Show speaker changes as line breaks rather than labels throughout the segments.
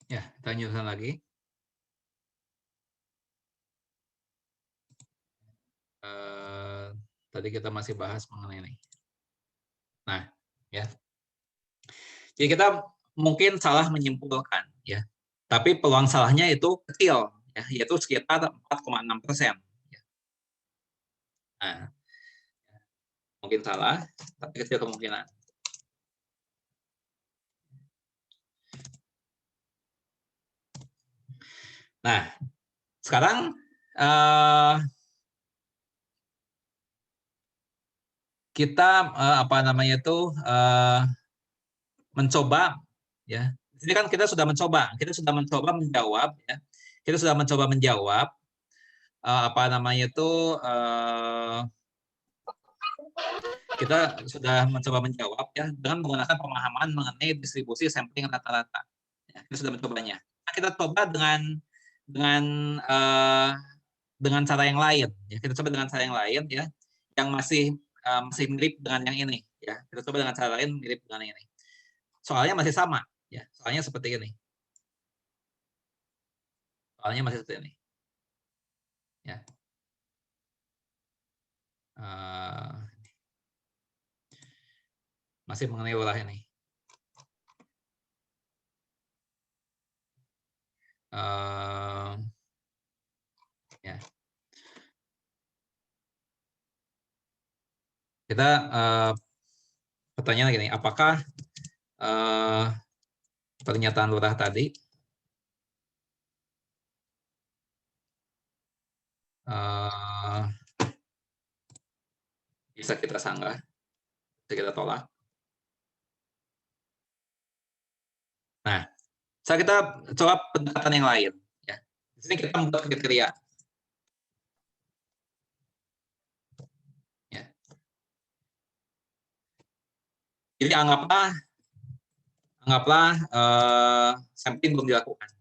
Ya, kita lanjutkan lagi. Tadi kita masih bahas mengenai ini. Nah, ya. Jadi kita mungkin salah menyimpulkan, ya. Tapi peluang salahnya itu kecil, ya, yaitu sekitar 4,6%. Nah, mungkin salah, tapi kecil kemungkinan. Nah, sekarang kita apa namanya itu mencoba, ya. Ini kan kita sudah mencoba menjawab, ya. Kita sudah mencoba menjawab apa namanya itu kita sudah mencoba menjawab, ya, dengan menggunakan pemahaman mengenai distribusi sampling rata-rata. Ya, kita sudah mencobanya. Nah, kita coba dengan uh, dengan cara yang lain. Ya, kita coba dengan cara yang lain, ya, yang masih mirip dengan yang ini. Ya, kita coba dengan cara lain mirip dengan yang ini. Soalnya masih sama. Ya, soalnya seperti ini. Soalnya masih seperti ini. Ya. Masih mengenai ulah ini. Ya. Kita pertanyaan gini, apakah pernyataan lurah tadi bisa kita sanggah, bisa kita tolak? Nah, kita coba pendekatan yang lain. Ya. Di sini kita membuat kriteria. Ya. Jadi anggaplah sampling belum dilakukan.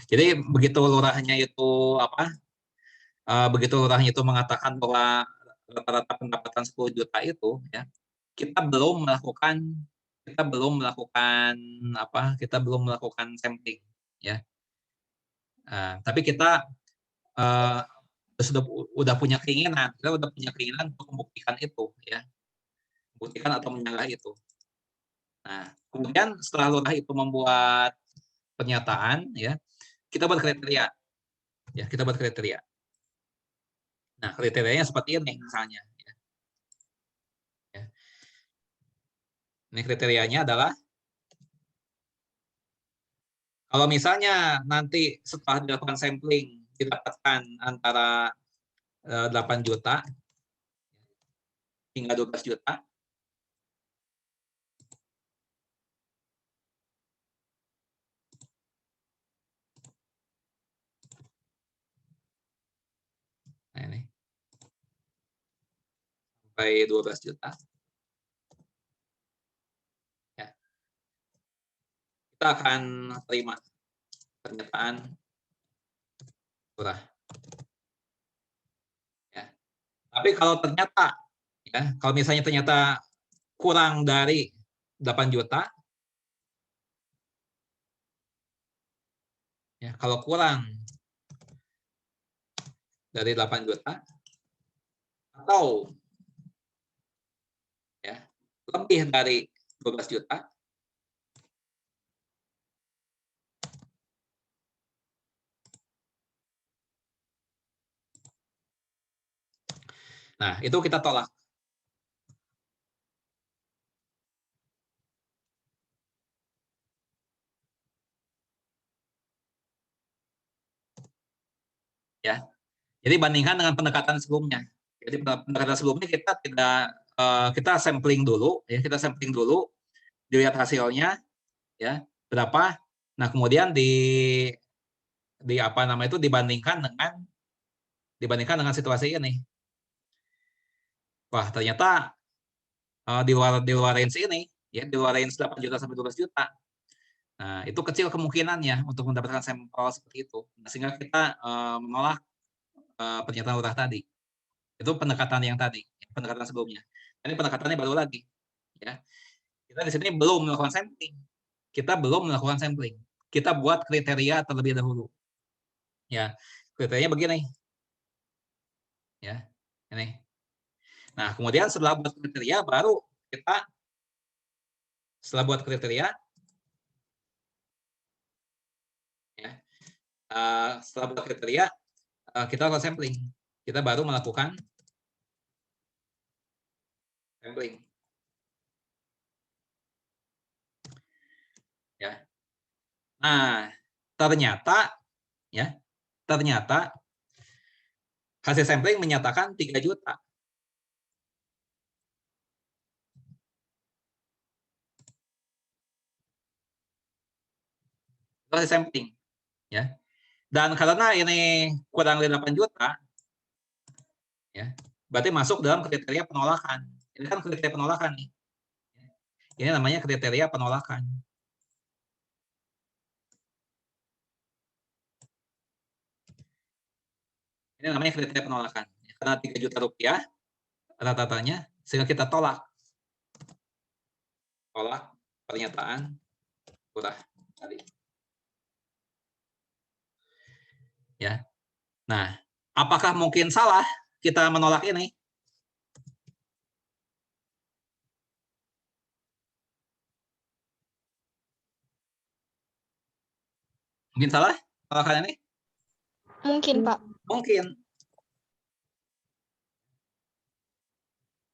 Jadi begitu lurahnya itu begitu lurahnya itu mengatakan bahwa rata-rata pendapatan 10 juta itu, ya, kita belum melakukan sampling, ya. Tapi kita sudah punya keinginan, untuk membuktikan itu, ya, membuktikan atau menyanggah itu. Nah, kemudian setelah lurah itu membuat pernyataan, ya, kita buat kriteria, ya, kita buat kriteria. Nah, kriterianya seperti ini misalnya. Ya. Ini kriterianya adalah kalau misalnya nanti setelah dilakukan sampling didapatkan antara 8 juta hingga 12 juta, nah ini sampai 12 juta, ya, kita akan terima pernyataan lurah. Ya. Tapi kalau misalnya ternyata kurang dari 8 juta, ya, kalau kurang dari 8 juta atau, ya, lebih dari 12 juta, nah itu kita tolak. Ya. Jadi bandingkan dengan pendekatan sebelumnya. Jadi pendekatan sebelumnya kita sampling dulu, ya, dilihat hasilnya, ya, berapa. Nah, kemudian di apa nama itu dibandingkan dengan situasi ini. Wah, ternyata di luar range ini, ya, di luar range 8 juta sampai 12 juta. Nah, itu kecil kemungkinannya untuk mendapatkan sampel seperti itu. Nah, sehingga kita menolak pernyataan lurah tadi. Itu pendekatan yang tadi. pendekatan sebelumnya. Ini pendekatannya baru lagi, ya. Kita di sini belum melakukan sampling. Kita belum melakukan sampling. Kita buat kriteria terlebih dahulu. Ya, kriterianya begini. Ya, ini. Nah, kemudian setelah buat kriteria baru kita ya, setelah buat kriteria kita lakukan sampling. Kita baru melakukan sampling. Ya. Nah, ternyata hasil sampling menyatakan 3 juta. Itu hasil sampling, ya. Dan karena ini kurang dari 8 juta, ya, berarti masuk dalam kriteria penolakan. Ini kan kriteria penolakan nih. Ini namanya kriteria penolakan. Ini namanya kriteria penolakan. Karena 3 juta rupiah rata-ratanya, sehingga kita tolak pernyataan Lurah tadi. Ya. Nah, apakah mungkin salah kita menolak ini? Mungkin salah penolakan ini?
Mungkin, Pak.
Mungkin.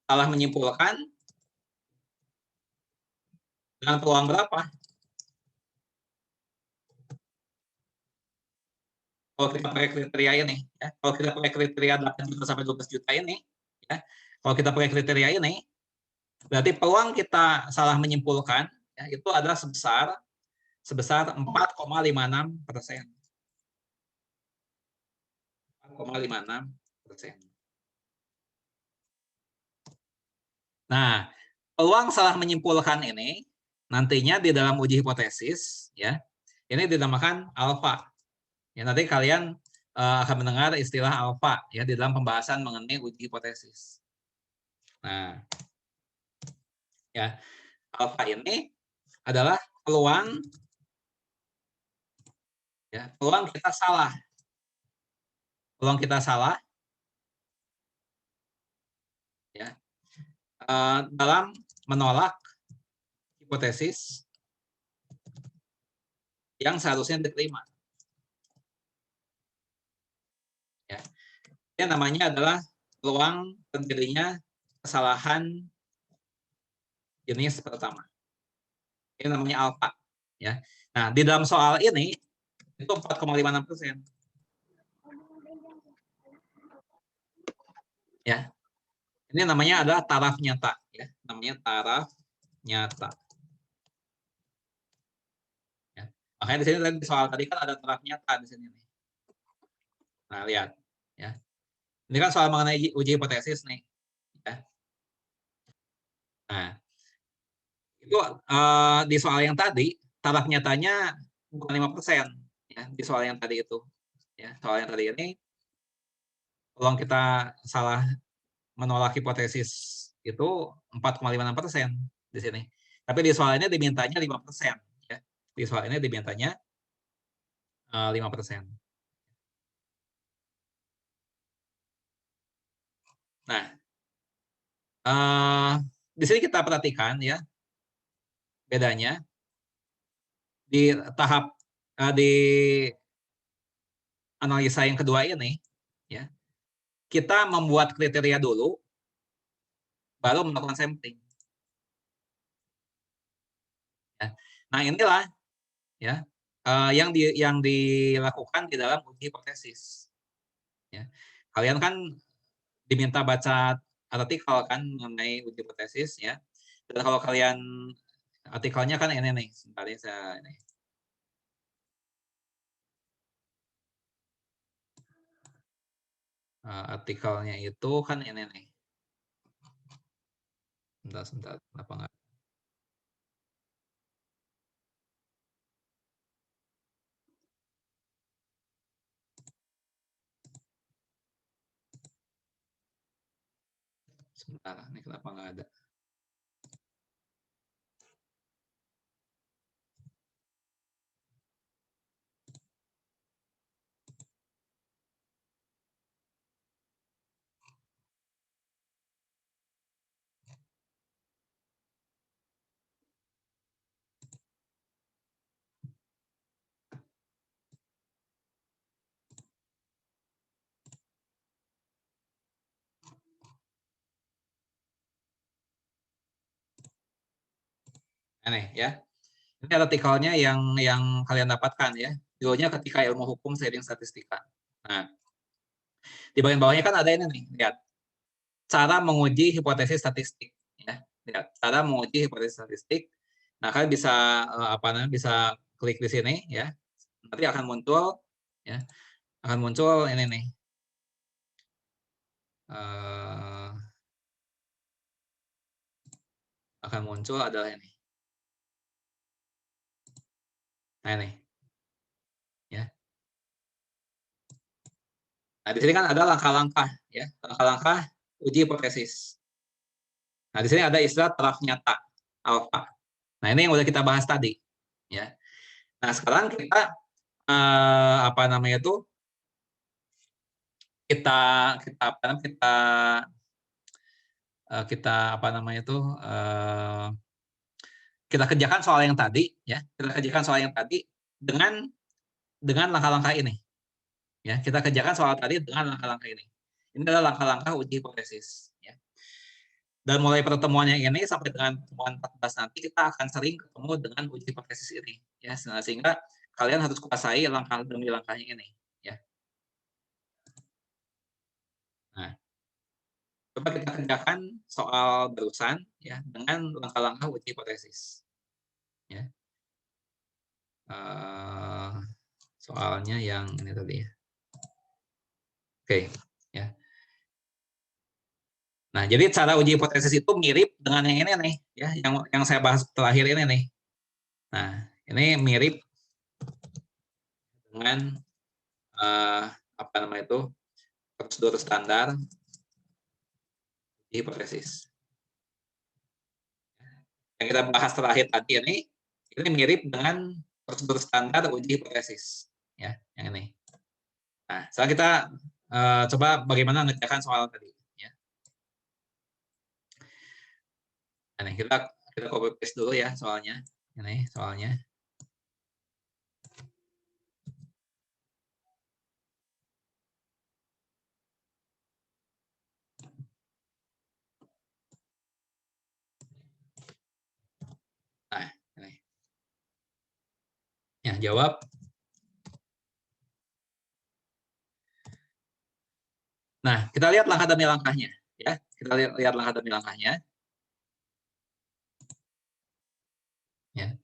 Salah menyimpulkan dengan peluang berapa? Kalau kita pakai kriteria ini, ya, kalau kita pakai kriteria 8 juta sampai 12 juta ini, ya, kalau kita pakai kriteria ini, berarti peluang kita salah menyimpulkan ya, itu adalah sebesar 4,56%. 4,56%. Nah, peluang salah menyimpulkan ini nantinya di dalam uji hipotesis, ya, ini dinamakan alfa. Ya, nanti kalian akan mendengar istilah alfa ya di dalam pembahasan mengenai uji hipotesis. Nah, ya, alfa ini adalah peluang kita salah. Peluang kita salah ya dalam menolak hipotesis yang seharusnya diterima. Ya. Ini namanya adalah peluang terjadinya kesalahan jenis pertama. Ini namanya alfa. Ya. Nah, di dalam soal ini itu 4,56%. Ya. Ini namanya adalah taraf nyata. Ya. Namanya taraf nyata. Ya. Makanya di sini di soal tadi kan ada taraf nyata di sini. Nah, lihat. Ya. Ini kan soal mengenai uji hipotesis nih. Ya. Nah, itu di soal yang tadi taraf nyatanya bukan 5%. Ya, di soal yang tadi itu. Ya, soal yang tadi ini peluang kita salah menolak hipotesis itu 4,56% di sini. Tapi di soal ini dimintanya 5%. Ya. Di soal ini dimintanya 5%. Nah, di sini kita perhatikan ya bedanya di tahap di analisa yang kedua ini, ya kita membuat kriteria dulu, baru melakukan sampling. Ya. Nah inilah ya yang dilakukan di dalam uji hipotesis. Ya. Kalian kan diminta baca artikel kan mengenai uji hipotesis ya. Dan kalau kalian artikelnya kan ini nih, sebentar ya saya ini. Artikelnya itu kan ini nih. Sebentar, kenapa enggak? Sebentar, ini kenapa nggak ada? Aneh ya. Ini artikelnya yang kalian dapatkan ya. Judulnya Ketika Ilmu Hukum Seiring Statistika. Nah, di bagian bawahnya kan ada ini nih, lihat. Cara menguji hipotesis statistik ya. Lihat, cara menguji hipotesis statistik. Nah, kalian bisa apa namanya? Bisa klik di sini ya. Nanti akan muncul ya. Akan muncul ini nih. Akan muncul adalah ini. Nah, ini ya. Nah, di sini kan ada langkah-langkah ya, langkah-langkah uji hipotesis. Nah, di sini ada istilah taraf nyata alfa. Nah, ini yang udah kita bahas tadi ya. Nah, sekarang kita apa namanya itu kita kita apa namanya kita apa namanya itu kita kerjakan soal yang tadi ya. Kita kerjakan soal yang tadi dengan langkah-langkah ini. Ya, kita kerjakan soal tadi dengan langkah-langkah ini. Ini adalah langkah-langkah uji hipotesis ya. Dan mulai pertemuannya ini sampai dengan pertemuan 14 nanti kita akan sering ketemu dengan uji hipotesis ini ya, sehingga kalian harus kuasai langkah demi langkahnya ini ya. Nah, coba kita kerjakan soal barusan ya dengan langkah-langkah uji hipotesis ya. Soalnya yang ini tadi ya. Oke ya. Nah, jadi cara uji hipotesis itu mirip dengan yang ini nih ya, yang saya bahas terakhir ini nih. Nah, ini mirip dengan apa namanya itu prosedur standar hipotesis. Yang kita bahas terakhir tadi ini mirip dengan prosedur standar uji hipotesis, ya, yang ini. Nah, sekarang kita coba bagaimana mengerjakan soal tadi, ya. Nah, kita copy paste dulu ya soalnya, ini soalnya. Nah, ini. Ya, jawab. Nah, kita lihat langkah demi langkahnya, ya. Kita lihat langkah demi langkahnya. Ya.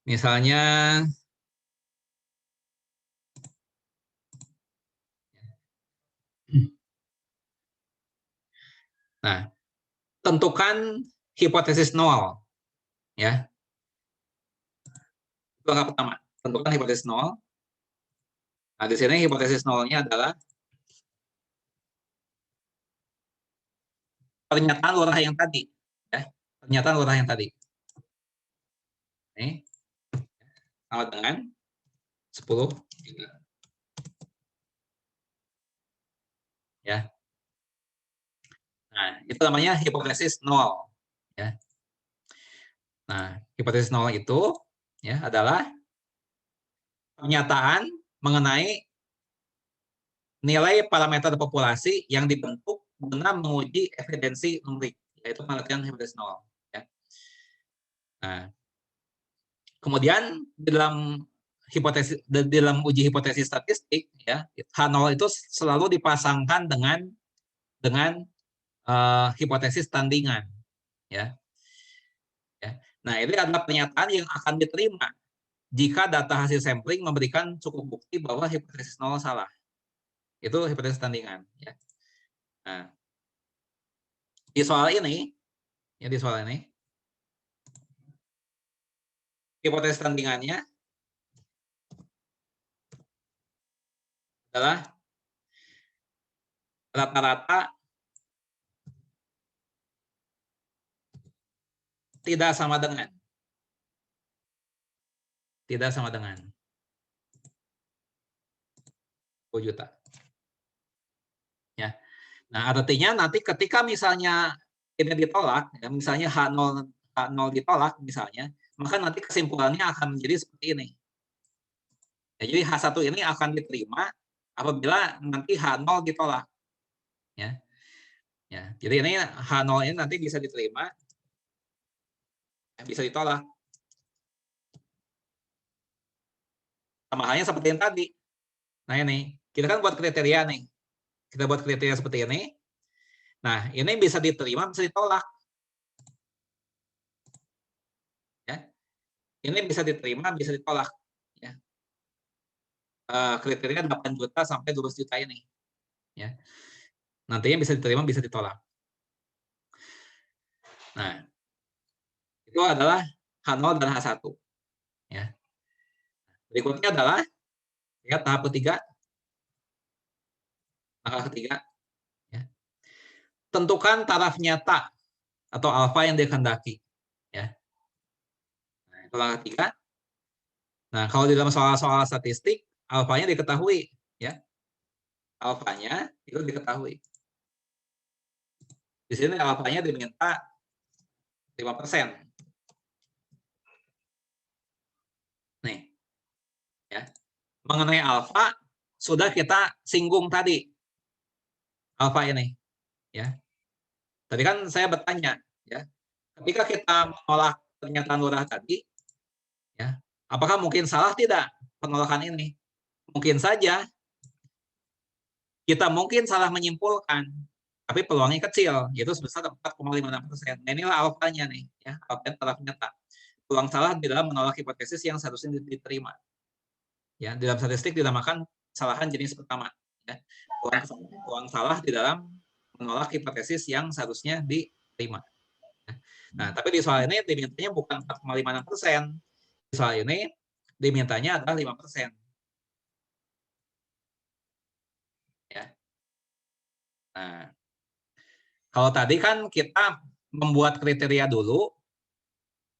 Misalnya nah, tentukan hipotesis nol, ya. Itu langkah pertama, tentukan hipotesis nol. Nah, di sini hipotesis nolnya adalah pernyataan lurah yang tadi, ya. Pernyataan lurah yang tadi. Ini sama dengan 10 ya. Nah, itu namanya hipotesis nol, ya. Nah, hipotesis nol itu ya adalah pernyataan mengenai nilai parameter populasi yang dibentuk guna menguji evidensi numerik, yaitu pengertian hipotesis nol, ya. Nah, kemudian dalam uji hipotesis statistik ya, H0 itu selalu dipasangkan dengan hipotesis tandingan ya. Nah, ini adalah pernyataan yang akan diterima jika data hasil sampling memberikan cukup bukti bahwa hipotesis nol salah. Itu hipotesis tandingan ya. Nah, di soal ini hipotesis tandingannya adalah rata-rata tidak sama dengan. Tidak sama dengan 10 juta. Ya. Nah, artinya nanti ketika misalnya ini ditolak, ya, misalnya H0 ditolak misalnya, maka nanti kesimpulannya akan menjadi seperti ini. Ya, jadi H1 ini akan diterima apabila nanti H0 ditolak. Ya. Ya, jadi ini H0 ini nanti bisa diterima, bisa ditolak. Sama halnya seperti yang tadi. Nah ini, kita kan buat kriteria nih. Kita buat kriteria seperti ini. Nah, ini bisa diterima, bisa ditolak. Ya. Ini bisa diterima, bisa ditolak. Ya. Kriteria 8 juta sampai 12 juta ini. Ya. Nantinya bisa diterima, bisa ditolak. Nah, itu adalah H0 dan H1. Ya. Berikutnya adalah ya, tahap ketiga. Langkah ketiga. Ya. Tentukan taraf nyata atau alfa yang dikehendaki. Ya. Nah, itu langkah ketiga. Nah, kalau di dalam soal-soal statistik, alfanya diketahui. Ya. Alfanya itu diketahui. Di sini alfanya diminta 5%. Nih, ya. Mengenai alfa sudah kita singgung tadi. Alfa ini, ya. Tadi kan saya bertanya, ya. Ketika kita menolak pernyataan lurah tadi, ya, apakah mungkin salah tidak penolakan ini? Mungkin saja kita mungkin salah menyimpulkan, tapi peluangnya kecil, yaitu sebesar 4,56%. Nah, inilah alfanya nih, ya, alfa taraf nyata. Peluang salah di dalam menolak hipotesis yang seharusnya diterima. Ya, di dalam statistik dinamakan kesalahan jenis pertama. Ya. Peluang salah di dalam menolak hipotesis yang seharusnya diterima. Nah, tapi di soal ini dimintanya bukan 4,56%. Di soal ini dimintanya adalah 5%. Ya. Nah, kalau tadi kan kita membuat kriteria dulu,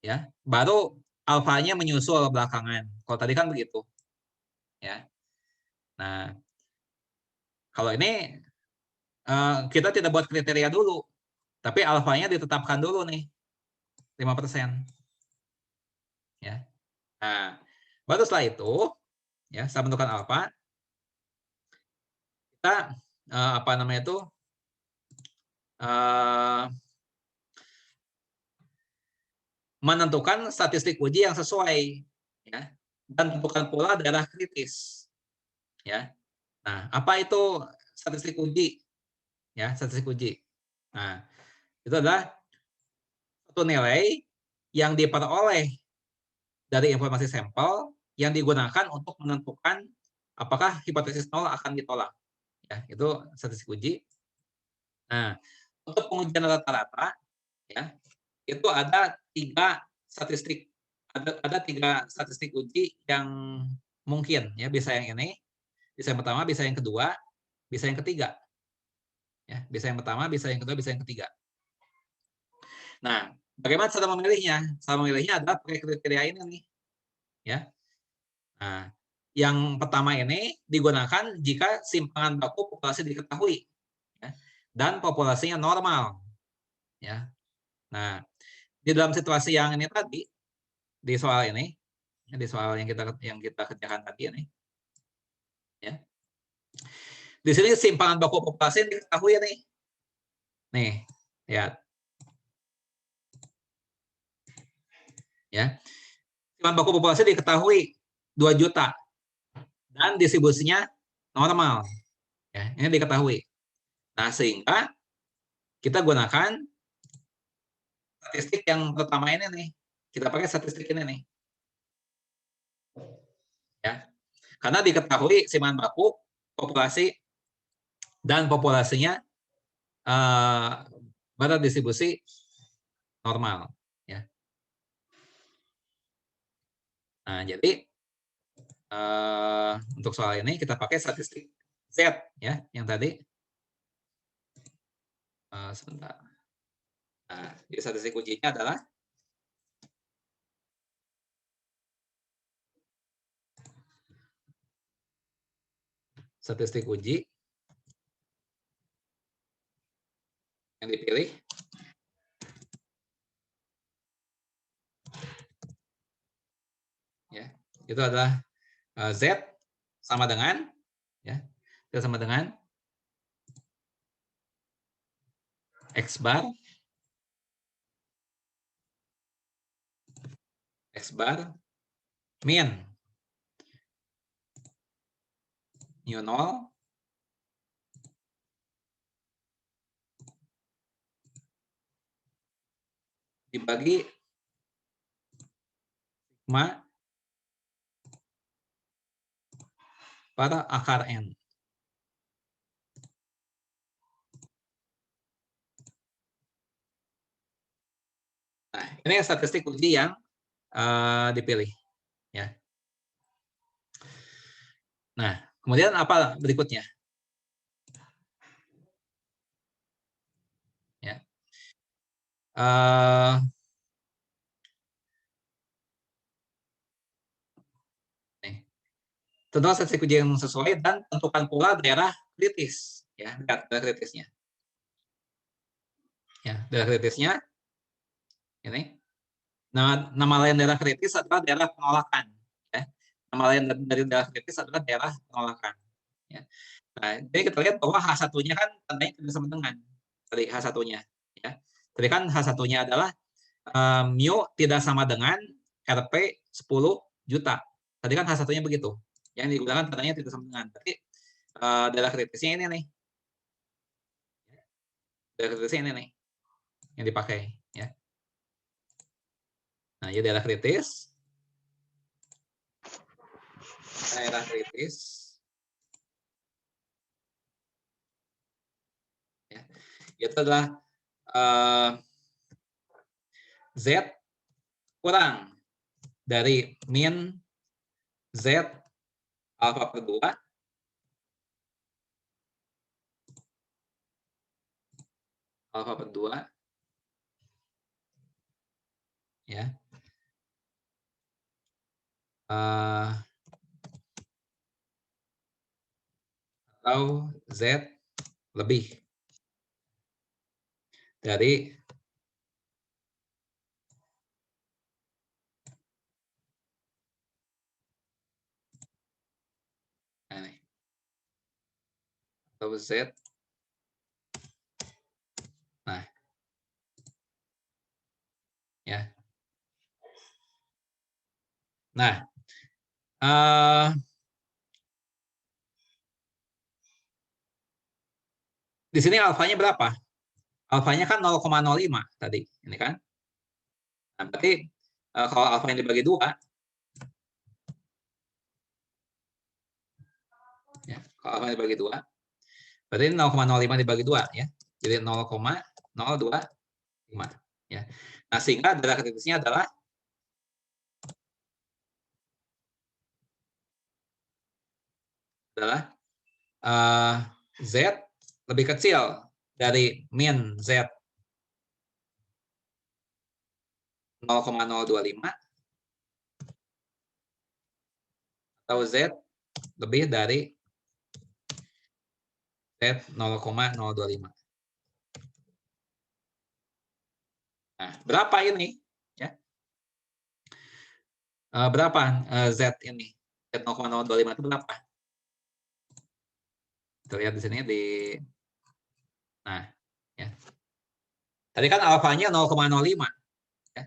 ya, baru alfanya menyusul belakangan. Kalau tadi kan begitu, ya. Nah, kalau ini kita tidak buat kriteria dulu, tapi alfanya ditetapkan dulu nih, 5%. Ya. Nah, baru setelah itu, ya, setelah menentukan alfa, kita apa namanya itu menentukan statistik uji yang sesuai, ya, dan tentukan pula daerah kritis, ya. Nah, apa itu statistik uji? Ya, statistik uji. Nah, itu adalah satu nilai yang diperoleh dari informasi sampel yang digunakan untuk menentukan apakah hipotesis nol akan ditolak. Ya, itu statistik uji. Nah, untuk pengujian rata-rata, ya, itu ada 3 statistik. Ada 3 statistik uji yang mungkin, ya, bisa yang ini, bisa yang pertama, bisa yang kedua, bisa yang ketiga. Ya, bisa yang pertama, bisa yang kedua, bisa yang ketiga. Nah, bagaimana cara memilihnya? Cara memilihnya adalah pakai kriteria ini nih. Ya. Nah, yang pertama ini digunakan jika simpangan baku populasi diketahui, ya, dan populasinya normal. Ya. Nah, di dalam situasi yang ini tadi, di soal ini, di soal yang kita kerjakan tadi ini, ya. Di sini simpangan baku populasi diketahui nih. Nih, lihat. Ya. Simpangan baku populasi diketahui 2 juta dan distribusinya normal. Ya, ini diketahui. Nah, sehingga kita gunakan statistik yang pertama ini nih. Kita pakai statistik ini nih. Ya. Karena diketahui simpangan baku, populasi, dan populasinya pada distribusi normal. Ya. Nah, jadi untuk soal ini kita pakai statistik Z, ya, yang tadi. Sebentar. Nah, jadi statistik ujinya adalah statistik uji yang dipilih. Ya, itu adalah Z sama dengan ya, Z sama dengan X bar min mu 0 dibagi sigma pada akar N. Nah, ini statistik uji yang dipilih. Ya. Nah, kemudian apa berikutnya? Ya. Tentukan statistik uji yang sesuai dan tentukan pula daerah kritis. Ya, daerah kritisnya. Ya, daerah kritisnya ini. Nama lain daerah kritis adalah daerah penolakan. Ya. Nama lain dari daerah kritis adalah daerah penolakan. Ya. Nah, jadi kita lihat bahwa H1-nya kan tandanya tidak sama dengan tadi H1-nya. Ya. Tadi kan H1-nya adalah mu tidak sama dengan Rp 10 juta. Tadi kan H1-nya begitu. Yang digunakan tandanya tidak sama dengan. Tapi daerah kritisnya ini nih. Daerah kritisnya ini nih. Yang dipakai. Ya. Nah, ini daerah kritis. Daerah kritis. Ya. Itu adalah Z kurang dari min Z alfa per 2 alfa per 2 ya atau Z lebih dari ini atau Z ya. Nah, di sini alfanya berapa? Alfanya kan 0,05 tadi, ini kan. Nah, berarti kalau alfa yang dibagi 2 ya, kalau alfa yang dibagi 2 berarti 0,05 dibagi 2 ya. Jadi 0,025 ya. Nah, sehingga daerah kritisnya adalah Z lebih kecil dari min Z 0,025 atau Z lebih dari Z 0,025. Nah, berapa ini? Ya. Berapa Z ini? Z 0,025 itu berapa? Kita lihat di sini di nah, ya. Tadi kan alfanya 0,05 ya.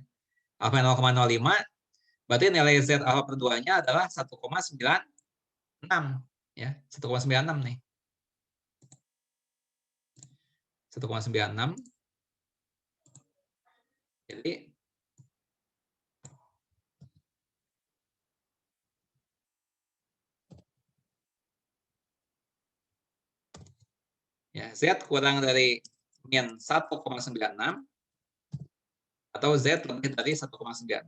Alfa 0,05 berarti nilai Z alfa per 2-nya adalah 1,96 ya. 1,96 nih. 1,96. Jadi ya, Z kurang dari min 1,96 atau Z lebih dari 1,96.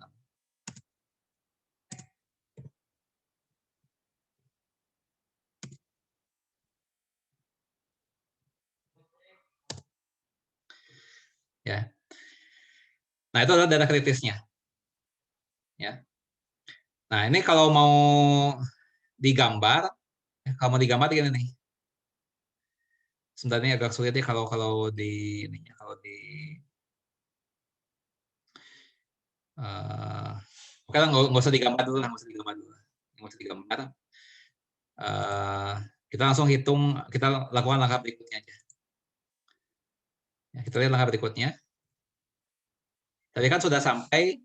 Ya. Nah, itu adalah daerah kritisnya. Ya. Nah, ini kalau mau digambar Kalau mau digambar gini nih. Sebenarnya agak sulit ya kalau di ininya, kalau di oke lah, nggak usah digambar dulu lah, nggak usah digambar dulu. Nggak usah digambar. Kita langsung hitung, kita lakukan langkah berikutnya aja. Ya, kita lihat langkah berikutnya. Tadi kan sudah sampai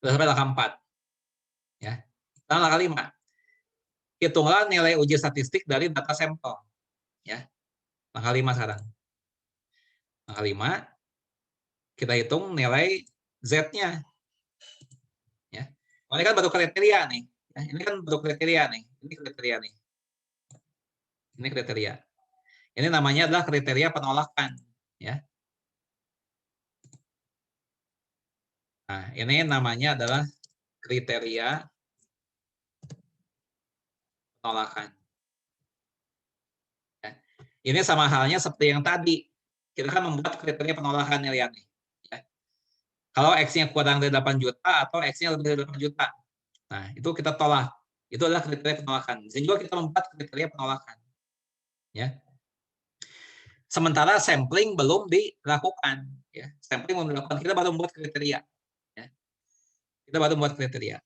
langkah 4. Ya. Sekarang langkah 5. Hitunglah nilai uji statistik dari data sampel. Ya. Langkah 5 sekarang. Langkah 5, kita hitung nilai Z-nya. Ya. Oh, ini kan baru kriteria nih. Ya, ini kan baru kriteria nih. Ini kriteria nih. Ini kriteria. Ini namanya adalah kriteria penolakan. Ya. Nah, ini namanya adalah kriteria penolakan. Ya. Ini sama halnya seperti yang tadi. Kita kan membuat kriteria penolakan nih, lihat nih. Ya. Kalau X-nya kurang dari 8 juta atau X-nya lebih dari 8 juta. Nah, itu kita tolak. Itu adalah kriteria penolakan. Di sini juga kita membuat kriteria penolakan. Ya. Sementara sampling belum dilakukan. Ya. Sampling belum dilakukan. Kita baru membuat kriteria. Ya. Kita baru membuat kriteria.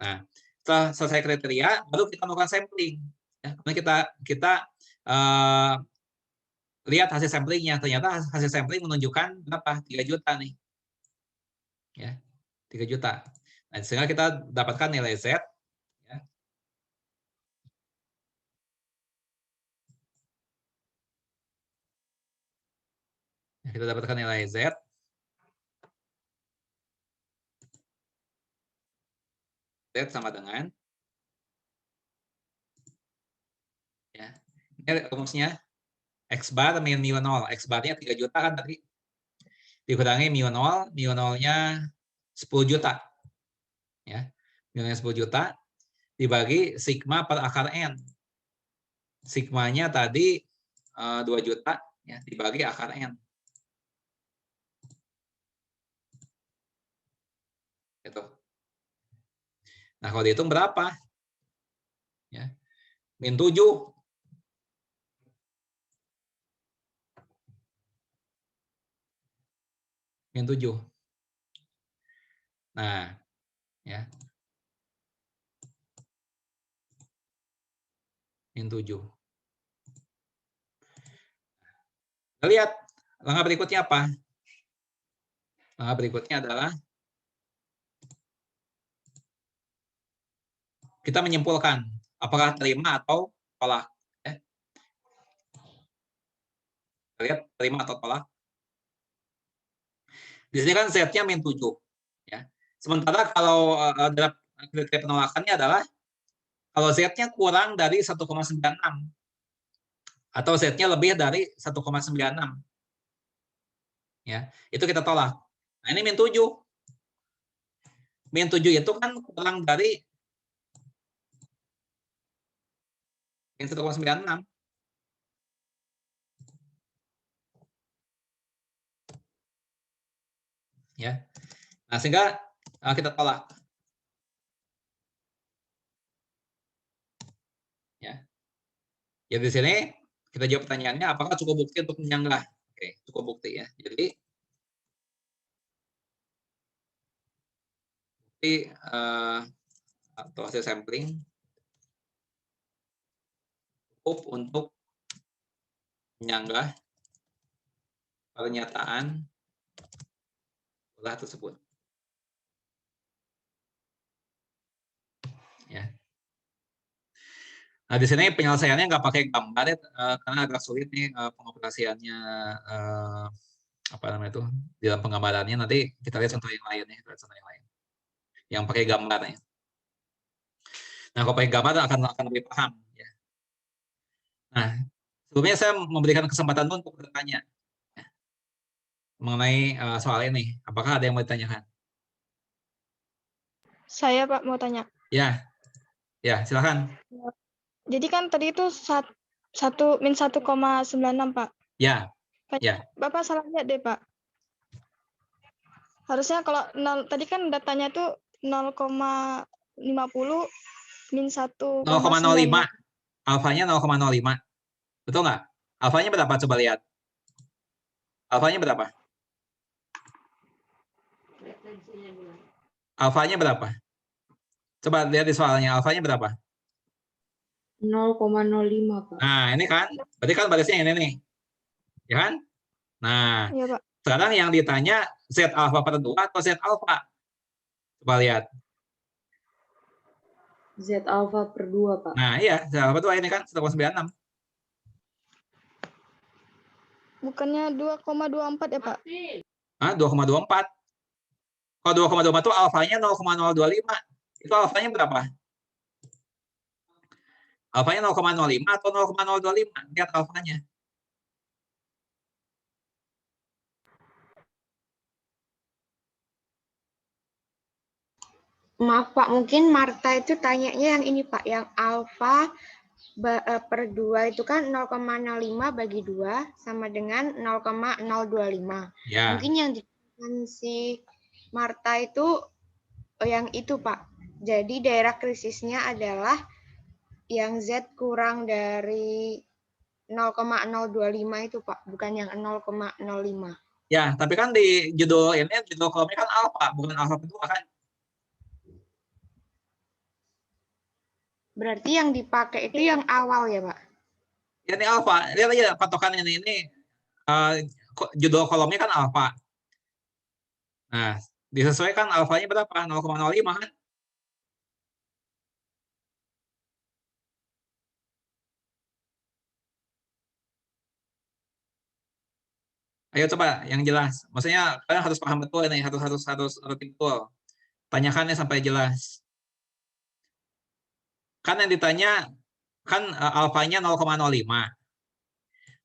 Nah, setelah selesai kriteria, baru kita melakukan sampling. Ya. Kemudian kita lihat hasil samplingnya. Ternyata hasil sampling menunjukkan berapa? 3 juta nih. Ya, 3 juta. Nah, sehingga kita dapatkan nilai Z. Ya. Kita dapatkan nilai Z. Z sama dengan, ya, ini rumusnya X bar min mu 0. X barnya 3 juta kan tadi. Dikurangi mu 0, mu 0-nya 10 juta. Ya, mu 0-nya 10 juta dibagi sigma per akar N. Sigmanya tadi 2 juta, ya, dibagi akar N. Gitu. Nah, kalau dihitung berapa? Ya, min 7. Min 7. Nah, ya. Min 7. Kita lihat langkah berikutnya apa? Langkah berikutnya adalah kita menyimpulkan apakah terima atau tolak. Ya. Kita lihat terima atau tolak. Di sini kan Z-nya min 7. Ya. Sementara kalau dalam kriteria penolakannya adalah kalau Z-nya kurang dari 1,96 atau Z-nya lebih dari 1,96. Ya, itu kita tolak. Nah, ini min 7. Min 7 itu kan kurang dari min 1,96. Ya. Nah, sehingga kita tolak. Ya. Ya, di sini kita jawab pertanyaannya apakah cukup bukti untuk menyanggah. Oke, cukup bukti ya. Jadi atau hasil sampling cukup untuk menyanggah pernyataan ulah tersebut. Ya. Nah, di sini penyelesaiannya nggak pakai gambar ya, karena agak sulit nih pengoperasiannya, apa namanya itu, di dalam penggambarannya. Nanti kita lihat contoh yang lain ya, contoh yang lain yang pakai gambar ya. Nah, kalau pakai gambar akan lebih paham. Ya. Nah, sebelumnya saya memberikan kesempatan untuk bertanya ya, mengenai soal ini. Apakah ada yang mau ditanyakan?
Saya Pak mau tanya.
Ya, ya silakan.
Jadi kan tadi itu min 1,96 Pak.
Ya, ya.
Bapak salah lihat deh Pak. Harusnya kalau 0 tadi kan datanya itu 0,50 min 1,95.
0,05. Alfanya 0,05. Betul nggak? Alfanya berapa? Coba lihat. Alfanya berapa? Alfanya berapa? Coba lihat di soalnya. Alfanya berapa?
0,05, Pak.
Nah, ini kan. Berarti kan barisnya ini nih. Ya kan? Nah,
Iya, Pak.
sekarang yang ditanya Z alfa per 2 atau Z alfa? Coba lihat.
Z alfa per 2, Pak.
Nah, iya. Z alfa per 2 ini kan 1,96.
Bukannya 2,24 ya, Pak?
Hah? 2,24. Kalau 2,24 itu alfanya 0,025. Itu alfanya berapa? Alfanya 0,05 atau 0,025? Lihat alfanya.
Maaf Pak, mungkin Marta itu tanyanya yang ini Pak, yang alfa per 2 itu kan 0,05 bagi 2 sama dengan 0,025.
Ya.
Mungkin yang dikatakan si Marta itu yang itu Pak. Jadi daerah krisisnya adalah yang Z kurang dari 0,025 itu Pak, bukan yang 0,05.
Ya, tapi kan di judul ini, judul kolomnya kan alfa, bukan alfa kedua kan?
Berarti yang dipakai itu yang awal ya Pak?
Ya, ini alfa. Lihat aja patokan ini judul kolomnya kan alfa. Nah, disesuaikan alfanya berapa? 0,05 kan? Ayo coba yang jelas. Maksudnya kalian harus paham betul ini, harus betul. Tanyakannya sampai jelas. Kan yang ditanya kan alfanya 0,05.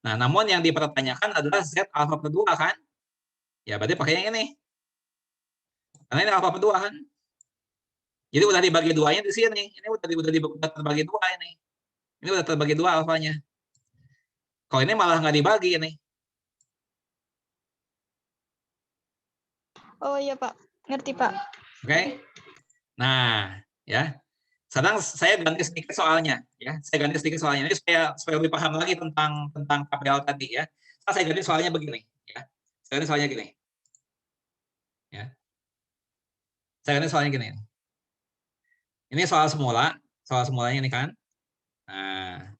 Nah, namun yang dipertanyakan adalah Z alfa per 2 kan? Ya, berarti pakai yang ini. Karena ini alfa per 2 kan? Jadi udah dibagi duanya di sini. Ini udah terbagi dua ini. Ini udah terbagi dua alfanya. Kalau ini malah nggak dibagi ini.
Oh iya, Pak. Ngerti, Pak.
Oke? Nah, ya. Sekarang saya ganti sedikit soalnya, ya. Saya ganti sedikit soalnya ini supaya lebih paham lagi tentang KPL tadi ya. Saya ganti soalnya begini, ya. Saya ganti soalnya gini. Ya. Saya ganti soalnya gini. Ini soal semulanya ini kan. Nah,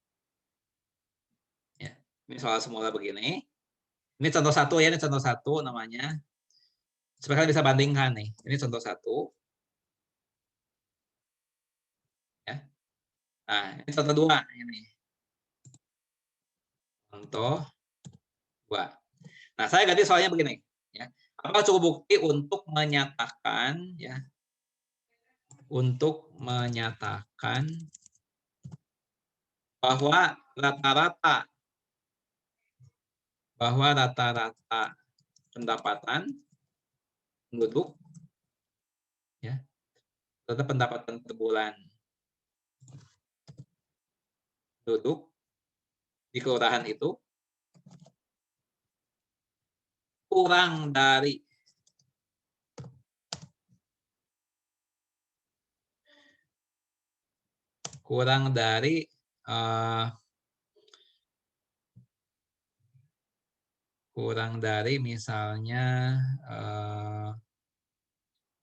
ya. Ini soal semula begini. Ini contoh satu ya, ini contoh satu namanya. Supaya kalian bisa bandingkan nih. Ini contoh satu. Ya. Nah, ini contoh dua ini. Contoh dua. Nah, saya ganti soalnya begini. Ya. Apa cukup bukti untuk menyatakan, ya, bahwa rata-rata pendapatan penduduk, ya, rata pendapatan per bulan penduduk di kelurahan itu kurang dari misalnya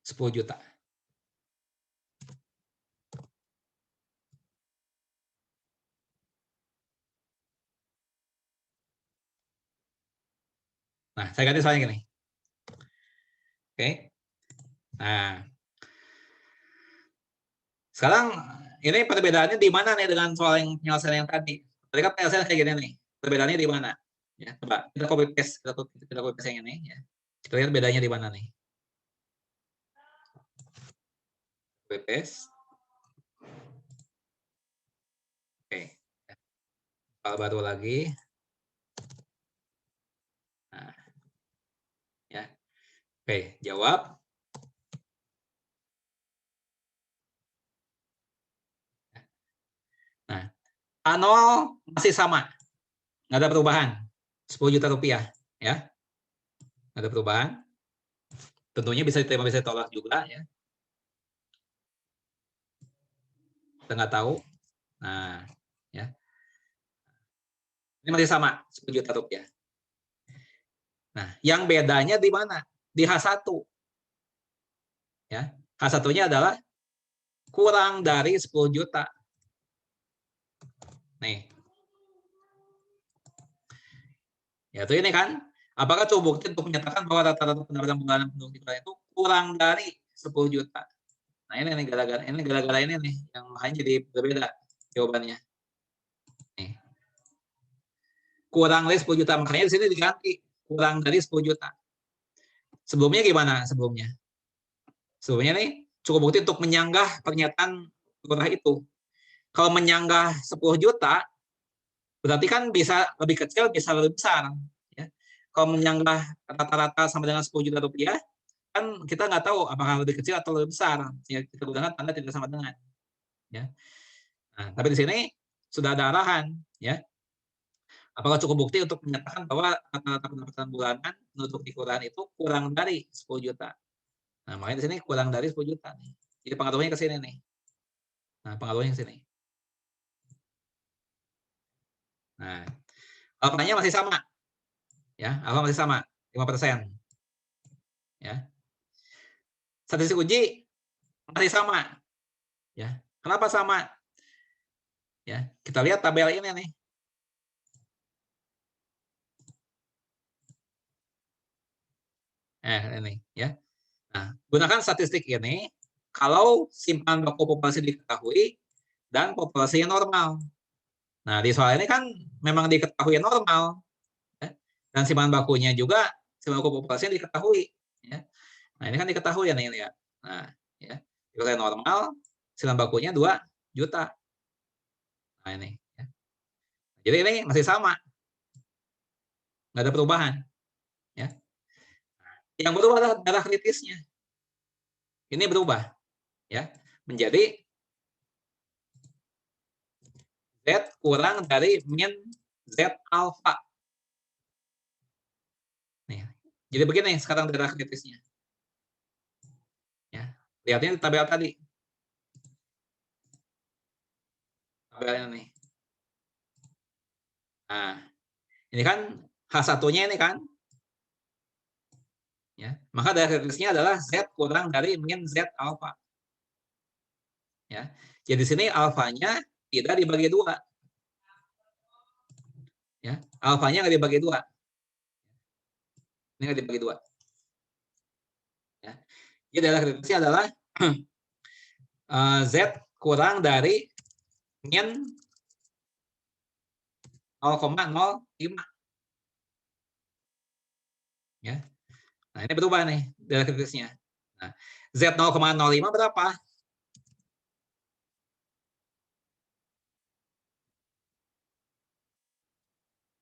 10 juta. Nah, saya ganti soalnya gini. Oke. Nah, sekarang ini perbedaannya di mana nih dengan soal yang penyelesaian yang tadi? Tadi kan penyelesaian kayak gini nih. Perbedaannya di mana? Ya, coba kita copy paste, kita copy paste yang ini ya. Kita lihat bedanya di mana nih. Copy paste. Oke. Soal baru lagi. Nah. Ya. Oke, jawab. Nah, A0 masih sama. Nggak ada perubahan. 10 juta rupiah. Ya. Nggak ada perubahan. Tentunya bisa diterima, bisa ditolak juga. Ya. kita nggak tahu. Nah, ya. Ini masih sama, 10 juta rupiah. Nah, yang bedanya di mana? Di H1. Ya, H1-nya adalah kurang dari 10 juta. Nih. Yaitu ini kan, apakah cukup bukti untuk menyatakan bahwa rata-rata pendapatan bulanan penduduk di Korea itu kurang dari 10 juta? Nah, ini nih gara-gara ini nih yang makanya jadi berbeda jawabannya. Nih. Kurang dari 10 juta, makanya di sini diganti kurang dari 10 juta. Sebelumnya gimana sebelumnya? Sebelumnya nih cukup bukti untuk menyanggah pernyataan lurah itu. Kalau menyanggah 10 juta, berarti kan bisa lebih kecil, bisa lebih besar. Ya. Kalau menyanggah rata-rata sama dengan 10 juta rupiah, kan kita nggak tahu apakah lebih kecil atau lebih besar. Ya, kita gunakan tanda tidak sama dengan. Ya. Nah, tapi di sini sudah ada arahan. Ya. Apakah cukup bukti untuk menyatakan bahwa rata-rata pendapatan bulanan penduduk di kelurahan itu kurang dari 10 juta. Nah, makanya di sini kurang dari 10 juta. Nih. Jadi pengaruhnya ke sini nih. Nah, pengaruhnya ke sini. Nah, alfanya masih sama. Ya, alfa masih sama, 5%. Ya. Statistik uji masih sama. Ya. Kenapa sama? Ya, kita lihat tabel ini nih. Ini ya. Nah, gunakan statistik ini kalau simpanan baku populasi diketahui dan populasinya normal. Nah, di soal ini kan memang diketahui normal. Ya. Dan simpanan bakunya juga, simpanan baku populasinya diketahui. Ya. Nah, ini kan diketahui ya nih, lihat. Nah, ya. Diketahui normal, simpanan bakunya 2 juta. Nah, ini. Ya. Jadi ini masih sama. Nggak ada perubahan. Ya. Yang berubah adalah darah kritisnya. Ini berubah. Ya. Menjadi Z kurang dari min Z alfa. Nih. Jadi begini sekarang darah kritisnya. Ya. Lihatnya di tabel tadi. Tabelnya nih. Nah, ini kan H1-nya ini kan. Ya. Maka darah kritisnya adalah Z kurang dari min Z alfa. Ya. Jadi di sini alfanya tidak dibagi 2. Ya. Alfanya nggak dibagi 2. Ini nggak dibagi 2. Ya. Jadi darah kritisnya adalah Z kurang dari min 0,05. Ya. Nah, ini berubah nih darah kritisnya. Nah, Z 0,05 berapa?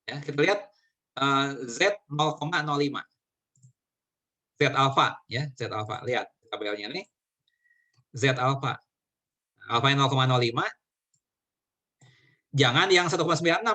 Ya, kita lihat Z 0,05. Z alfa ya, Z alfa. Lihat tabelnya nih. Z alfa. Alfa 0,05. Jangan yang 1,96.